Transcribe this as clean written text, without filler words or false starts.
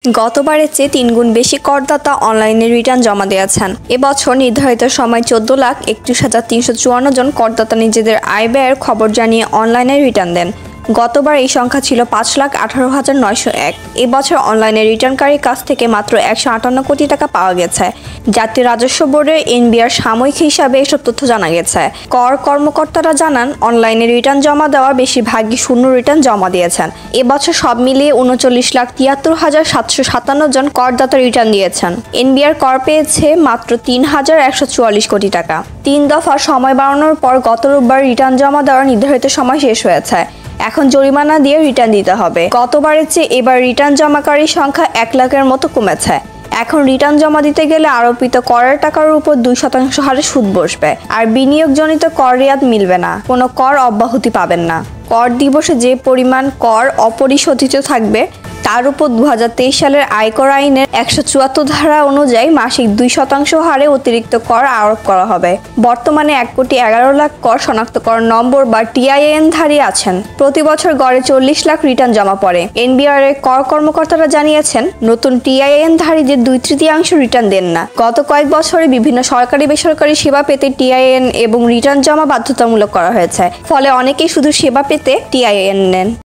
গতবারের চেয়ে ৩ গুণ বেশি করদাতা অনলাইনে রিটার্ন জমা দিয়েছেন। এবছর নির্ধারিত সময় ১৪,৩১,৩৫৪ জন করদাতা নিজেদের আয় ব্যয়ের খবর জানিয়ে অনলাইনে রিটার্ন দেন। গতবার এই সংখ্যা ছিল ৫,১৮,৯০১। এবছর অনলাইনে রিটার্নকারীর কাছ থেকে মাত্র ১৫৮ কোটি টাকা পাওয়া গেছে। জাতীয় রাজস্ব বোর্ডের এনবিআর সাময়িক হিসাবে এসব তথ্য জানা গেছে। কর কর্মকর্তারা জানান, অনলাইনে রিটার্ন জমা দেওয়া বেশিরভাগই শূন্য রিটার্ন জমা দিয়েছেন। এবছর সব মিলিয়ে ৩৯,৭৩,৭৫৭ জন করদাতা রিটার্ন দিয়েছেন। এনবিআর কর পেয়েছে মাত্র ৩,১৪৪ কোটি টাকা। ৩ দফা সময় বাড়ানোর পর গত রোববার রিটার্ন জমা দেওয়ার নির্ধারিত সময় শেষ হয়েছে। এখন জরিমানা দিয়ে রিটার্ন দিতে হবে। গতবারের চেয়ে এবার রিটার্ন জমাকারীর সংখ্যা ১ লাখের মতো কমেছে। এখন রিটার্ন জমা দিতে গেলে আরোপিত করের টাকার উপর ২% হারে সুদ বসবে। আর বিনিয়োগজনিত কর রেয়াত মিলবে না, কোনো কর অব্যাহতি পাবেন না। কর দিবসে যে পরিমাণ কর অপরিশোধিত থাকবে তার উপর ২০২৩ সালের আয়কর আইনের ১৭৪ ধারা অনুযায়ী মাসিক ২% হারে অতিরিক্ত কর আরোপ করা হবে। বর্তমানে ১,১১,০০,০০০ কর শনাক্তকরণ নম্বর বা টিআইএনধারী আছেন। প্রতি বছর গড়ে ৪০ লাখ রিটার্ন জমা পড়ে। এনবিআর এর কর কর্মকর্তারা জানিয়েছেন, নতুন টিআইএনধারীদের ২/৩ রিটার্ন দেন না। গত কয়েক বছরে বিভিন্ন সরকারি বেসরকারি সেবা পেতে টিআইএন এবং রিটার্ন জমা বাধ্যতামূলক করা হয়েছে। ফলে অনেকেই শুধু সেবা পেতে টিআইএন নেন।